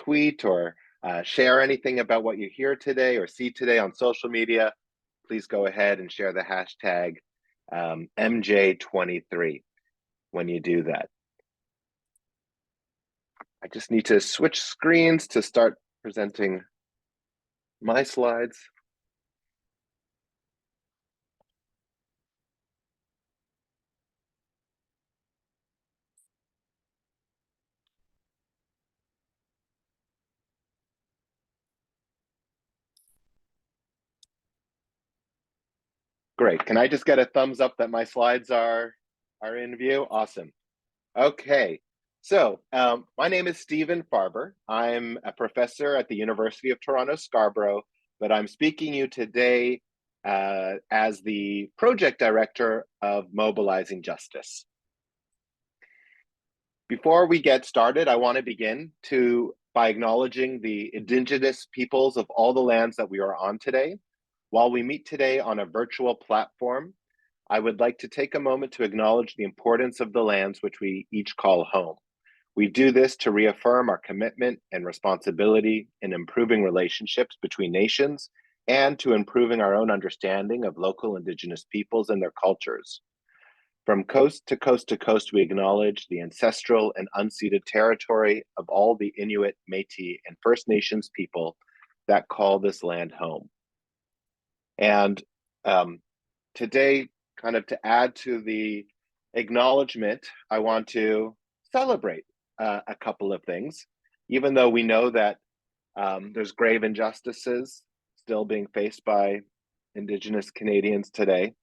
tweet or share anything about what you hear today or see today on social media, please go ahead and share the hashtag MJ23 when you do that. I just need to switch screens to start presenting my slides. Great. Can I just get a thumbs up that my slides are in view? Awesome. Okay. So my name is Stephen Farber. I'm a professor at the University of Toronto, Scarborough, but I'm speaking to you today as the project director of Mobilizing Justice. Before we get started, I want to begin by acknowledging the Indigenous peoples of all the lands that we are on today. While we meet today on a virtual platform, I would like to take a moment to acknowledge the importance of the lands which we each call home. We do this to reaffirm our commitment and responsibility in improving relationships between nations and to improving our own understanding of local Indigenous peoples and their cultures. From coast to coast to coast, we acknowledge the ancestral and unceded territory of all the Inuit, Métis, and First Nations people that call this land home. And today, kind of to add to the acknowledgement, I want to celebrate a couple of things, even though we know that there's grave injustices still being faced by Indigenous Canadians today.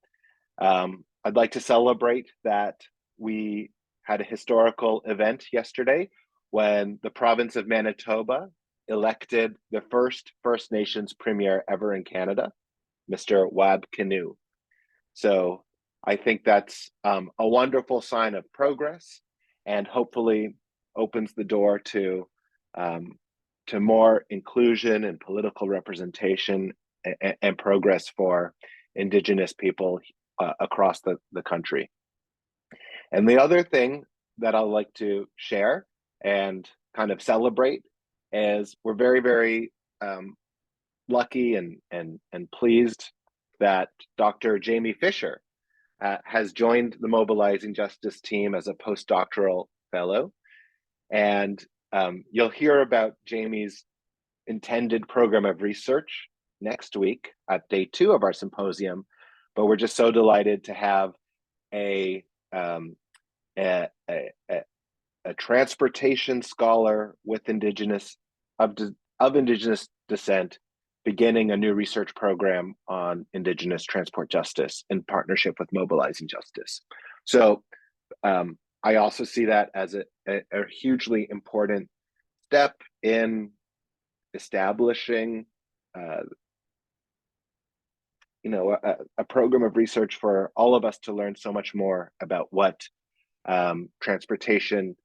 I'd like to celebrate that we had a historical event yesterday when the province of Manitoba elected the first First Nations premier ever in Canada, Mr. Wab Kinew. So I think that's a wonderful sign of progress and hopefully opens the door to more inclusion and political representation and progress for Indigenous people across the country. And the other thing that I'd like to share and kind of celebrate is we're very, very lucky and pleased that Dr. Jamie Fisher has joined the Mobilizing Justice team as a postdoctoral fellow. And you'll hear about Jamie's intended program of research next week at day 2 of our symposium. But we're just so delighted to have a transportation scholar with Indigenous descent beginning a new research program on Indigenous transport justice in partnership with Mobilizing Justice. So I also see that as a hugely important step in establishing a program of research for all of us to learn so much more about what transportation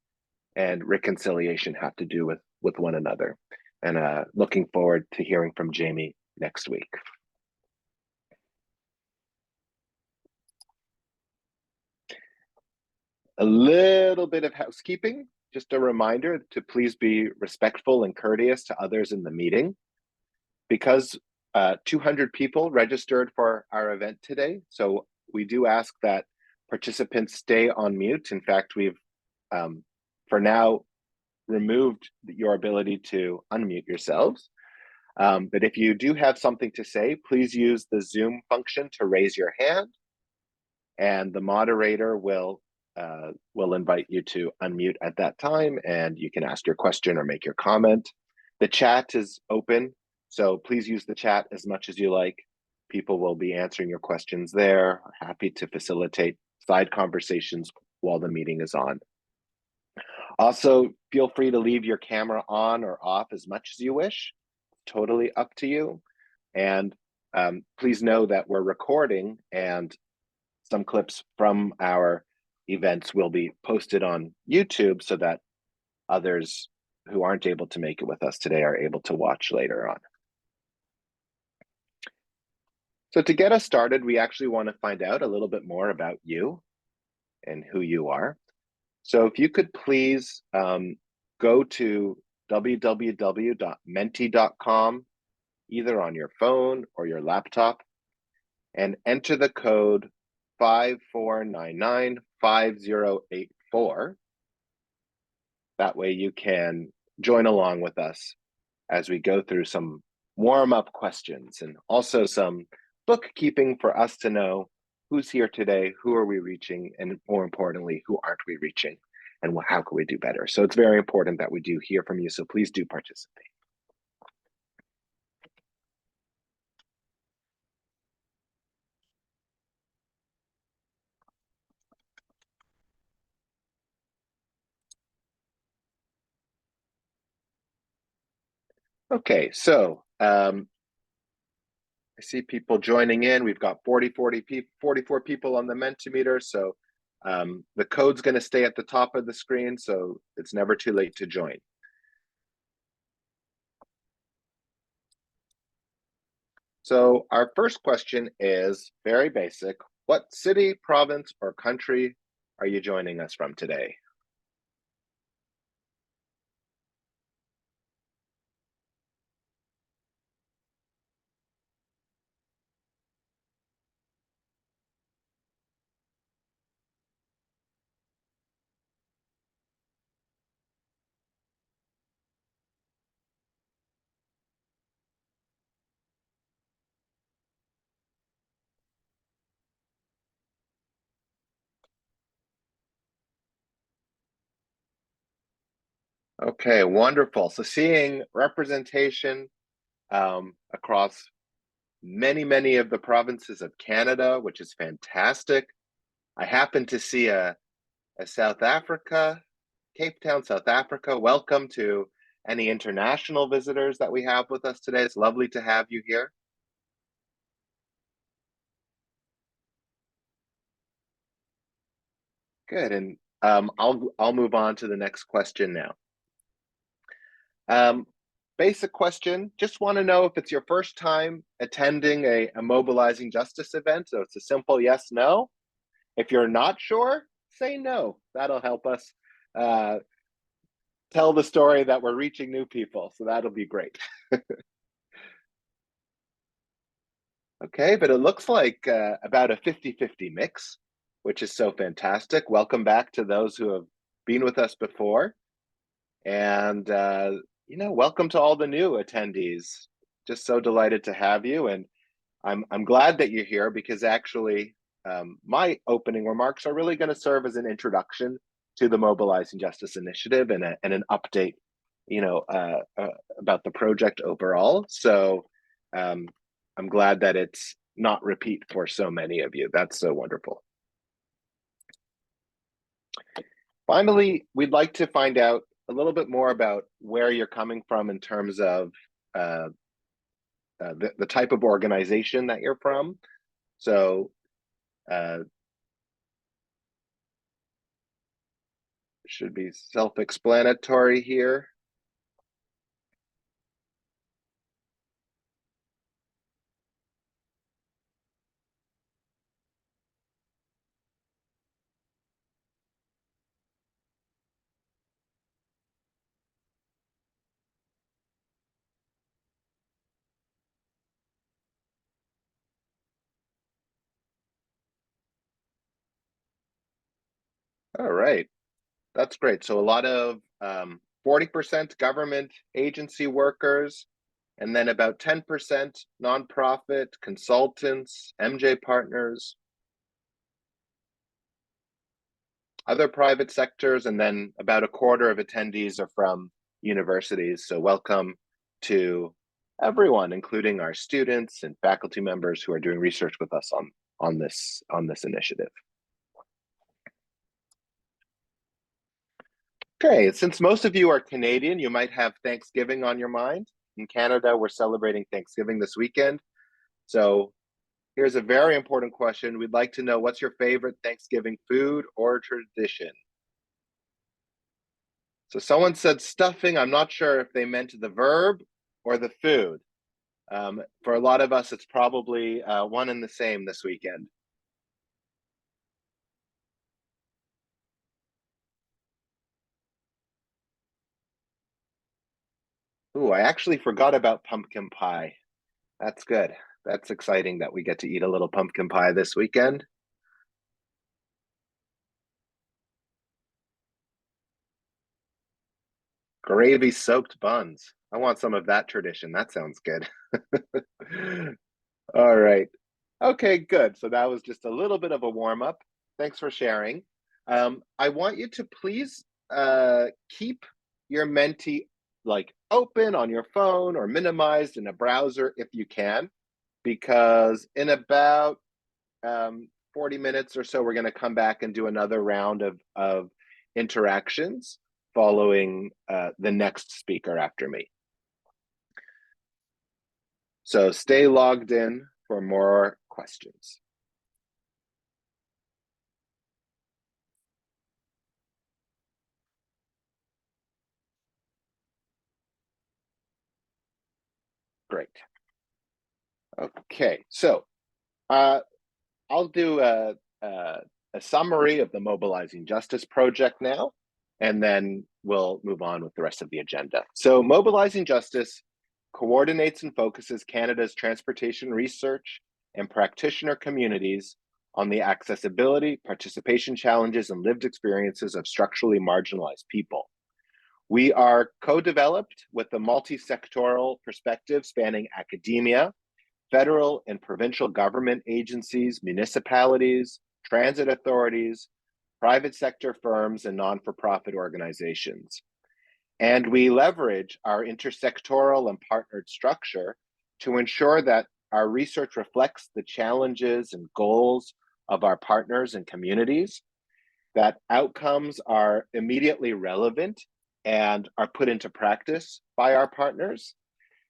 and reconciliation have to do with one another. And looking forward to hearing from Jamie next week. A little bit of housekeeping, just a reminder to please be respectful and courteous to others in the meeting. Because 200 people registered for our event today, so we do ask that participants stay on mute. In fact, we've for now removed your ability to unmute yourselves. But if you do have something to say, please use the Zoom function to raise your hand, and the moderator will invite you to unmute at that time, and you can ask your question or make your comment. The chat is open, so please use the chat as much as you like. People will be answering your questions there. We're happy to facilitate side conversations while the meeting is on. Also, feel free to leave your camera on or off as much as you wish. Totally up to you. And please know that we're recording, and some clips from our events will be posted on YouTube so that others who aren't able to make it with us today are able to watch later on. So to get us started, we actually want to find out a little bit more about you and who you are. So if you could please go to www.menti.com, either on your phone or your laptop, and enter the code 54995084. That way you can join along with us as we go through some warm-up questions and also some bookkeeping for us to know who's here today, who are we reaching, and more importantly, who aren't we reaching, and how can we do better. So it's very important that we do hear from you, so please do participate. Okay, so I see people joining in. We've got 44 people on the Mentimeter, so the code's going to stay at the top of the screen, so it's never too late to join. So our first question is very basic. What city, province, or country are you joining us from today? Okay, wonderful. So seeing representation across many of the provinces of Canada, which is fantastic. I happen to see a South Africa, Cape Town, South Africa. Welcome to any international visitors that we have with us today. It's lovely to have you here. Good, and I'll move on to the next question now. Basic question, just want to know if it's your first time attending a Mobilizing Justice event. So it's a simple yes, no. If you're not sure, say no. That'll help us tell the story that we're reaching new people. So that'll be great. Okay, but it looks like about a 50-50 mix, which is so fantastic. Welcome back to those who have been with us before. And, welcome to all the new attendees. Just so delighted to have you. And I'm glad that you're here because actually my opening remarks are really going to serve as an introduction to the Mobilizing Justice Initiative and an update, about the project overall. So I'm glad that it's not repeat for so many of you. That's so wonderful. Finally, we'd like to find out a little bit more about where you're coming from in terms of the type of organization that you're from. So should be self-explanatory here. All right, that's great. So a lot of 40% government agency workers, and then about 10% nonprofit, consultants, MJ partners, other private sectors, and then about a quarter of attendees are from universities. So welcome to everyone, including our students and faculty members who are doing research with us on this initiative. Okay, since most of you are Canadian, you might have Thanksgiving on your mind. In Canada, we're celebrating Thanksgiving this weekend. So here's a very important question. We'd like to know, what's your favorite Thanksgiving food or tradition? So someone said stuffing. I'm not sure if they meant the verb or the food. For a lot of us, it's probably one and the same this weekend. Ooh, I actually forgot about pumpkin pie. That's good. That's exciting that we get to eat a little pumpkin pie this weekend. Gravy soaked buns. I want some of that tradition. That sounds good. All right. Okay, good. So that was just a little bit of a warm up. Thanks for sharing. I want you to please keep your Menti like open on your phone or minimized in a browser if you can, because in about 40 minutes or so, we're going to come back and do another round of interactions following the next speaker after me. So stay logged in for more questions. Great. Okay, so uh, I'll do a summary of the Mobilizing Justice project now, and then we'll move on with the rest of the agenda. So Mobilizing Justice coordinates and focuses Canada's transportation research and practitioner communities on the accessibility, participation challenges, and lived experiences of structurally marginalized people. We are co-developed with a multi-sectoral perspective spanning academia, federal and provincial government agencies, municipalities, transit authorities, private sector firms, and non-for-profit organizations. And we leverage our intersectoral and partnered structure to ensure that our research reflects the challenges and goals of our partners and communities, that outcomes are immediately relevant and are put into practice by our partners,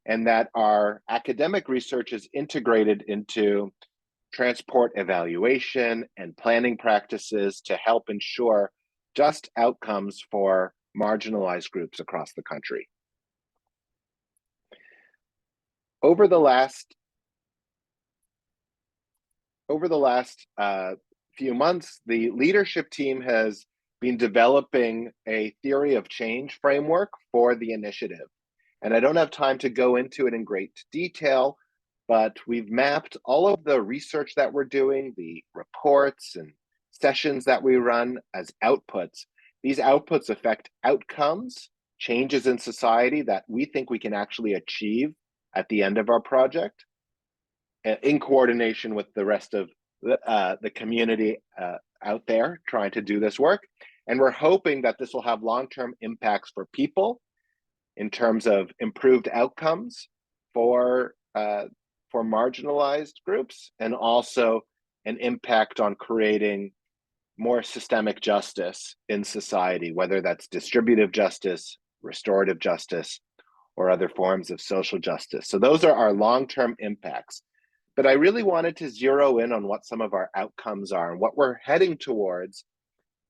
and that our academic research is integrated into transport evaluation and planning practices to help ensure just outcomes for marginalized groups across the country. Over the last few months, the leadership team has been developing a theory of change framework for the initiative. And I don't have time to go into it in great detail, but we've mapped all of the research that we're doing, the reports and sessions that we run as outputs. These outputs affect outcomes, changes in society that we think we can actually achieve at the end of our project in coordination with the rest of the community out there trying to do this work. And we're hoping that this will have long-term impacts for people in terms of improved outcomes for marginalized groups, and also an impact on creating more systemic justice in society, whether that's distributive justice, restorative justice, or other forms of social justice. So those are our long-term impacts. But I really wanted to zero in on what some of our outcomes are and what we're heading towards,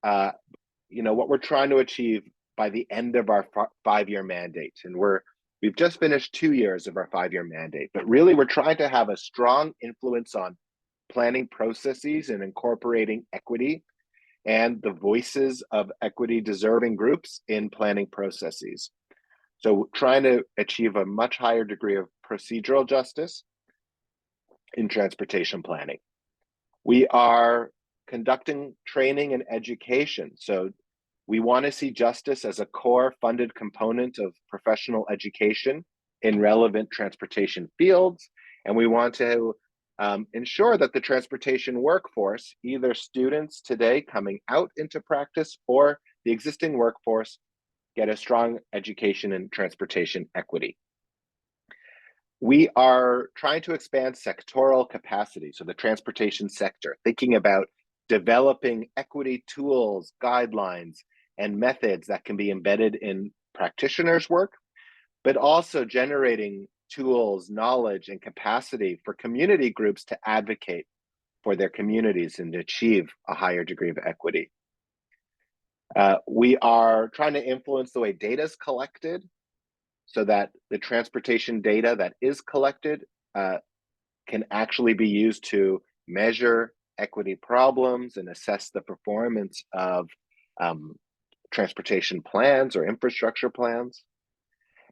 what we're trying to achieve by the end of our 5-year mandate. And we've just finished 2 years of our 5-year mandate, but really we're trying to have a strong influence on planning processes and incorporating equity and the voices of equity deserving groups in planning processes. So trying to achieve a much higher degree of procedural justice in transportation planning. We are conducting training and education. So we want to see justice as a core funded component of professional education in relevant transportation fields. And we want to ensure that the transportation workforce, either students today coming out into practice or the existing workforce, get a strong education in transportation equity. We are trying to expand sectoral capacity, so the transportation sector, thinking about developing equity tools, guidelines, and methods that can be embedded in practitioners' work, but also generating tools, knowledge, and capacity for community groups to advocate for their communities and achieve a higher degree of equity. We are trying to influence the way data is collected so that the transportation data that is collected can actually be used to measure equity problems and assess the performance of transportation plans or infrastructure plans.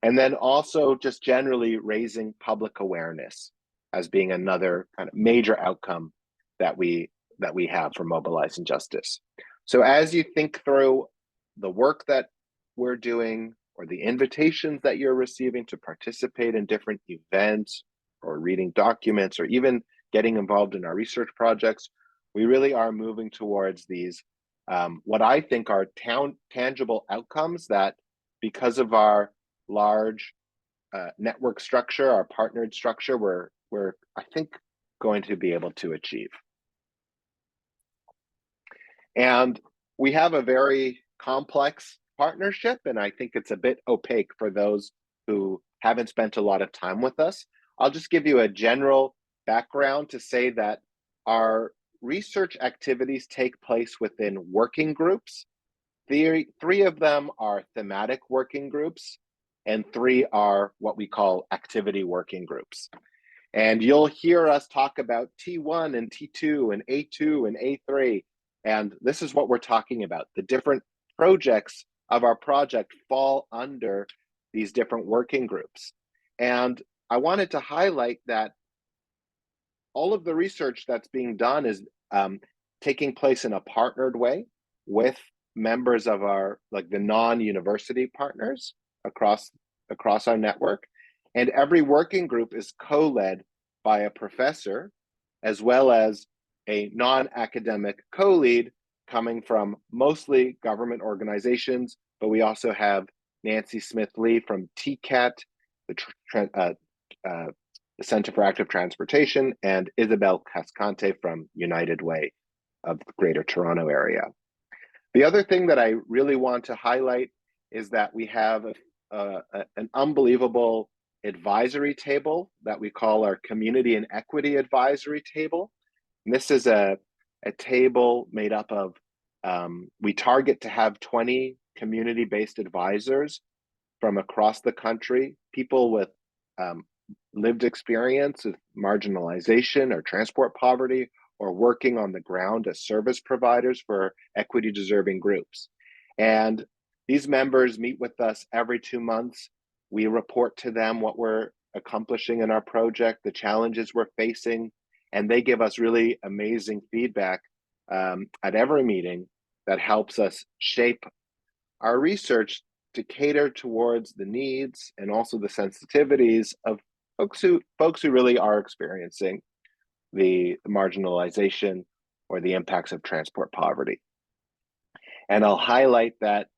And then also just generally raising public awareness as being another kind of major outcome that we have for mobilizing justice. So as you think through the work that we're doing or the invitations that you're receiving to participate in different events or reading documents or even getting involved in our research projects, we really are moving towards these what I think are tangible outcomes that, because of our large network structure, our partnered structure, we're I think going to be able to achieve. And we have a very complex partnership, and I think it's a bit opaque for those who haven't spent a lot of time with us. I'll just give you a general background to say that our research activities take place within working groups. Three of them are thematic working groups, and three are what we call activity working groups. And you'll hear us talk about T1 and T2 and A2 and A3. And this is what we're talking about. The different projects of our project fall under these different working groups. And I wanted to highlight that all of the research that's being done is taking place in a partnered way with members of our, like the non-university partners across our network. And every working group is co-led by a professor, as well as a non-academic co-lead coming from mostly government organizations, but we also have Nancy Smith-Lee from TCAT, the Center for Active Transportation, and Isabel Cascante from United Way of the Greater Toronto Area. The other thing that I really want to highlight is that we have an unbelievable advisory table that we call our Community and Equity Advisory Table. And this is a table made up of, we target to have 20 community-based advisors from across the country, people with lived experience of marginalization or transport poverty, or working on the ground as service providers for equity deserving groups. And these members meet with us every 2 months. We report to them what we're accomplishing in our project, the challenges we're facing, and they give us really amazing feedback at every meeting that helps us shape our research to cater towards the needs and also the sensitivities of folks who really are experiencing the marginalization or the impacts of transport poverty. And I'll highlight that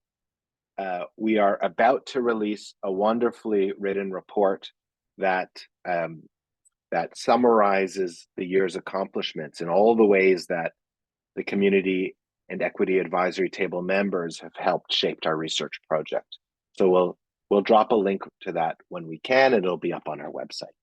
we are about to release a wonderfully written report that that summarizes the year's accomplishments and all the ways that the Community and Equity Advisory Table members have helped shape our research project. So we'll drop a link to that when we can, and it'll be up on our website.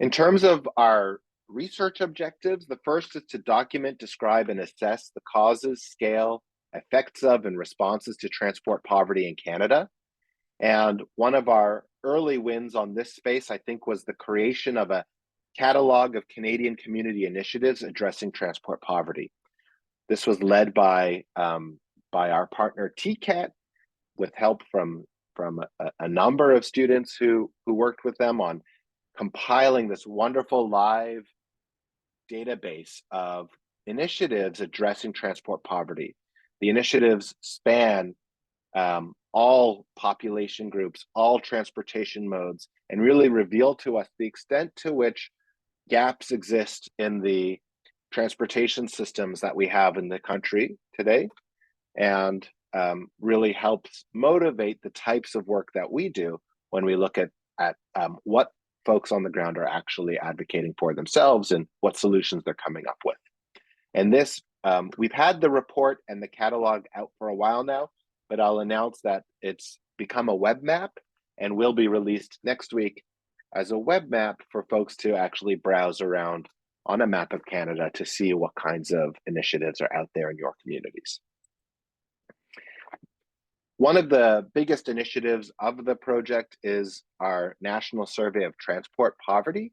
In terms of our research objectives, the first is to document, describe, and assess the causes, scale, effects of, and responses to transport poverty in Canada. And one of our early wins on this space, I think, was the creation of a catalog of Canadian community initiatives addressing transport poverty. This was led by our partner TCAT, with help from a number of students who worked with them on compiling this wonderful live database of initiatives addressing transport poverty. The initiatives span all population groups, all transportation modes, and really reveal to us the extent to which gaps exist in the transportation systems that we have in the country today, and really helps motivate the types of work that we do when we look at what folks on the ground are actually advocating for themselves and what solutions they're coming up with. And this, we've had the report and the catalog out for a while now, but I'll announce that it's become a web map and will be released next week as a web map for folks to actually browse around on a map of Canada to see what kinds of initiatives are out there in your communities. One of the biggest initiatives of the project is our National Survey of Transport Poverty.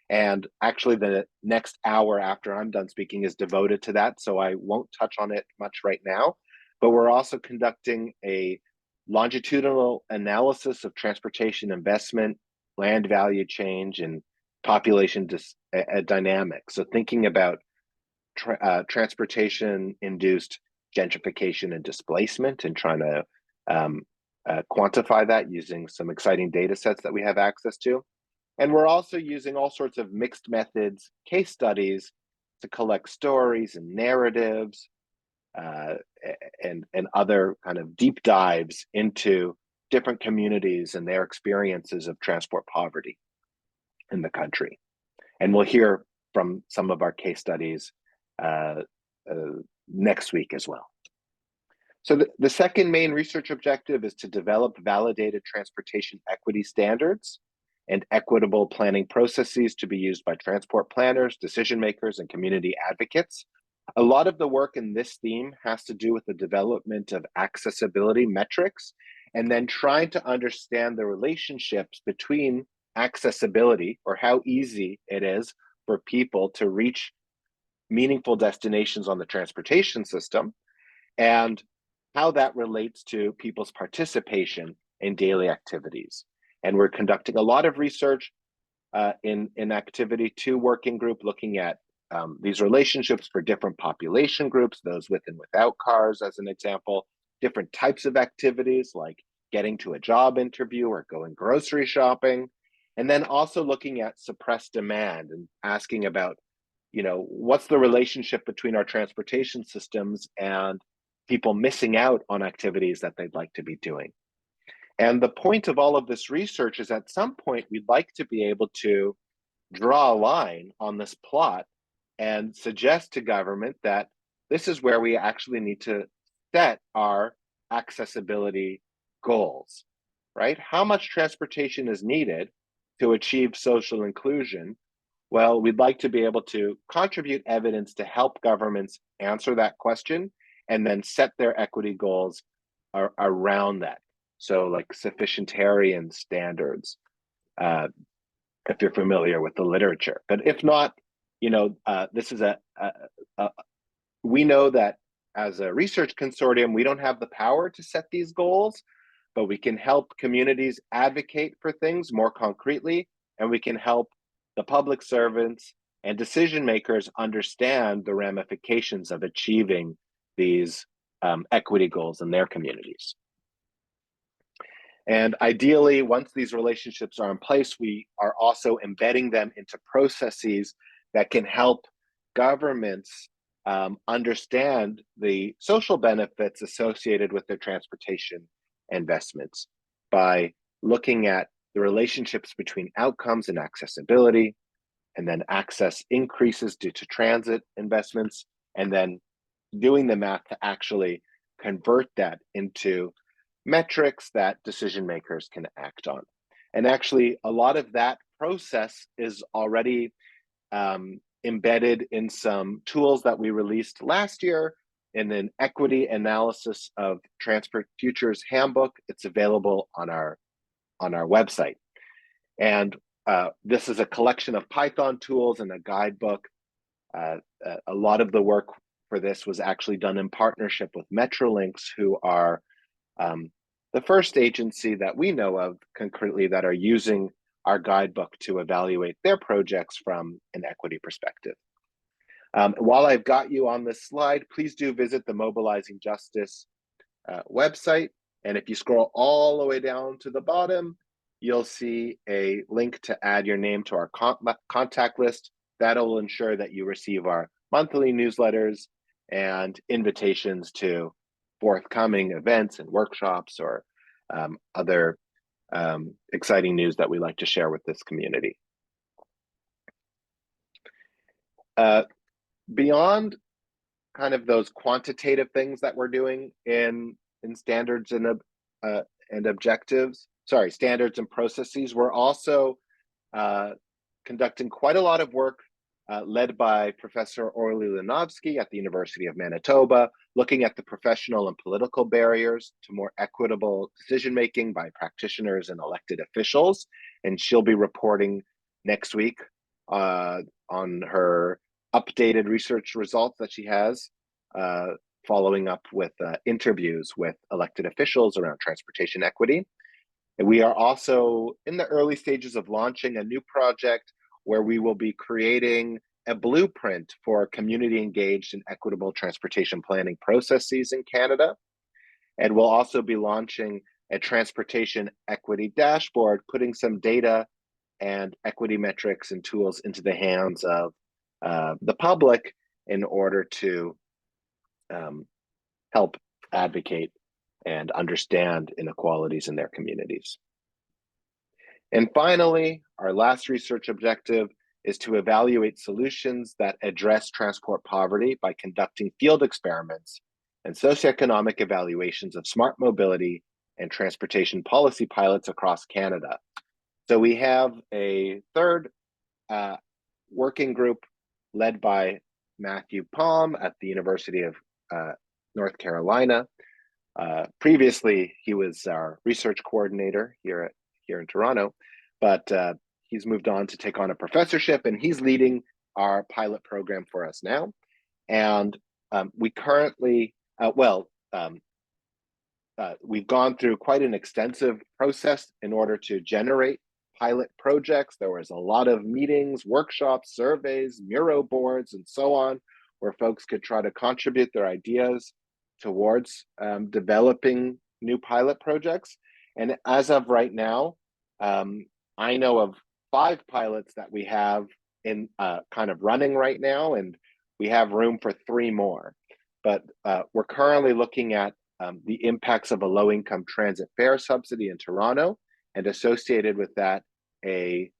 And actually the next hour after I'm done speaking is devoted to that, so I won't touch on it much right now. But we're also conducting a longitudinal analysis of transportation investment, land value change, and population dynamics. So thinking about transportation-induced gentrification and displacement, and trying to quantify that using some exciting data sets that we have access to. And we're also using all sorts of mixed methods, case studies to collect stories and narratives and other kind of deep dives into different communities and their experiences of transport poverty in the country. And we'll hear from some of our case studies next week as well. So the second main research objective is to develop validated transportation equity standards and equitable planning processes to be used by transport planners, decision makers, and community advocates. A lot of the work in this theme has to do with the development of accessibility metrics, and then trying to understand the relationships between accessibility, or how easy it is for people to reach meaningful destinations on the transportation system, and how that relates to people's participation in daily activities. And we're conducting a lot of research in Activity 2 working group, looking at these relationships for different population groups, those with and without cars, as an example, different types of activities like getting to a job interview or going grocery shopping, and then also looking at suppressed demand and asking about, what's the relationship between our transportation systems and people missing out on activities that they'd like to be doing. And the point of all of this research is at some point we'd like to be able to draw a line on this plot and suggest to government that this is where we actually need to set our accessibility goals, right? How much transportation is needed to achieve social inclusion? Well, we'd like to be able to contribute evidence to help governments answer that question and then set their equity goals around that. So like sufficientarian standards, if you're familiar with the literature. But if not, this is we know that as a research consortium, we don't have the power to set these goals, but we can help communities advocate for things more concretely, and we can help the public servants and decision makers understand the ramifications of achieving these equity goals in their communities. And ideally, once these relationships are in place, we are also embedding them into processes that can help governments understand the social benefits associated with their transportation investments by looking at the relationships between outcomes and accessibility, and then access increases due to transit investments, and then doing the math to actually convert that into metrics that decision makers can act on. And actually, a lot of that process is already embedded in some tools that we released last year in an equity analysis of Transport Futures handbook. It's available on our website. And this is a collection of Python tools and a guidebook. A lot of the work for this was actually done in partnership with Metrolinx, who are the first agency that we know of concretely that are using our guidebook to evaluate their projects from an equity perspective. While I've got you on this slide, please do visit the Mobilizing Justice website. And if you scroll all the way down to the bottom, you'll see a link to add your name to our contact list. That'll ensure that you receive our monthly newsletters and invitations to forthcoming events and workshops or other exciting news that we like to share with this community. Beyond kind of those quantitative things that we're doing in standards and objectives, standards and processes, we're also conducting quite a lot of work led by Professor Orly Linovsky at the University of Manitoba, looking at the professional and political barriers to more equitable decision-making by practitioners and elected officials. And she'll be reporting next week on her updated research results that she has following up with interviews with elected officials around transportation equity. And we are also in the early stages of launching a new project where we will be creating a blueprint for community engaged and equitable transportation planning processes in Canada. And we'll also be launching a transportation equity dashboard, putting some data and equity metrics and tools into the hands of the public in order to help advocate and understand inequalities in their communities. And finally, our last research objective is to evaluate solutions that address transport poverty by conducting field experiments and socioeconomic evaluations of smart mobility and transportation policy pilots across Canada. So we have a third working group led by Matthew Palm at the University of North Carolina. Previously, he was our research coordinator here in Toronto, but he's moved on to take on a professorship, and he's leading our pilot program for us now. And we currently, we've gone through quite an extensive process in order to generate pilot projects. There was a lot of meetings, workshops, surveys, Miro boards, and so on, where folks could try to contribute their ideas towards developing new pilot projects. And as of right now, I know of 5 pilots that we have in kind of running right now, and we have room for 3 more. But we're currently looking at the impacts of a low-income transit fare subsidy in Toronto, and associated with that, a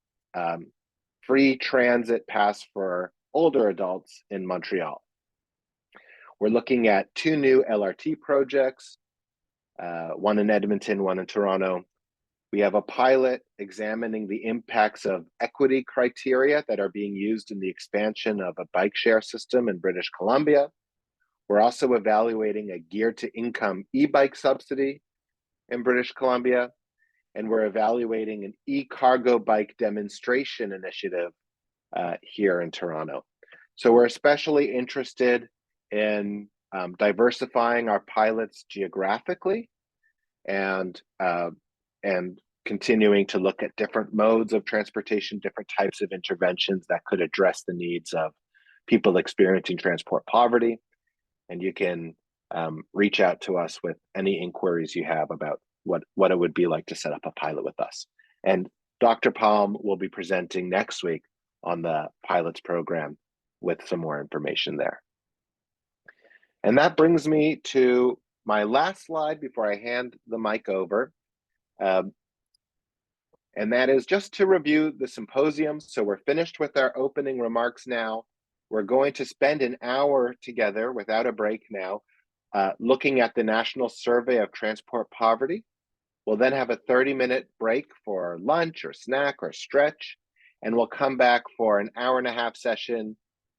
free transit pass for older adults in Montreal. We're looking at 2 new LRT projects, one in Edmonton, one in Toronto. We have a pilot examining the impacts of equity criteria that are being used in the expansion of a bike share system in British Columbia. We're also evaluating a geared-to-income e-bike subsidy in British Columbia, and we're evaluating an e-cargo bike demonstration initiative here in Toronto. So we're especially interested in diversifying our pilots geographically and continuing to look at different modes of transportation, different types of interventions that could address the needs of people experiencing transport poverty. And you can reach out to us with any inquiries you have about what it would be like to set up a pilot with us. And Dr. Palm will be presenting next week on the pilots program with some more information there. And that brings me to my last slide before I hand the mic over. And that is just to review the symposium. So we're finished with our opening remarks now. We're going to spend an hour together without a break now, looking at the National Survey of Transport Poverty. We'll then have a 30-minute break for lunch or snack or stretch, and we'll come back for an hour-and-a-half session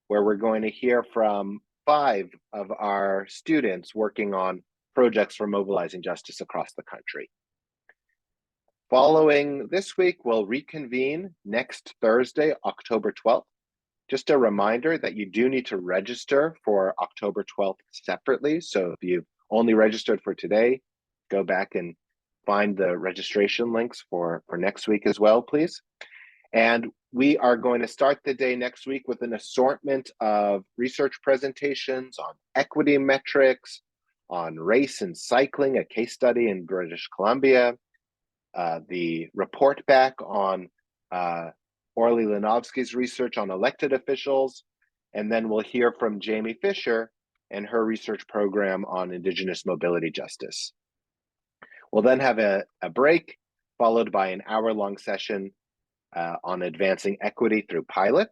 where we're going to hear from 5 of our students working on projects for mobilizing justice across the country. Following this week, we'll reconvene next Thursday, October 12th. Just a reminder that you do need to register for October 12th separately. So if you've only registered for today, go back and find the registration links for next week as well, please. And we are going to start the day next week with an assortment of research presentations on equity metrics, on race and cycling, a case study in British Columbia, the report back on Orly Linovsky's research on elected officials, and then we'll hear from Jamie Fisher and her research program on Indigenous mobility justice. We'll then have a break, followed by an hour-long session on advancing equity through pilot.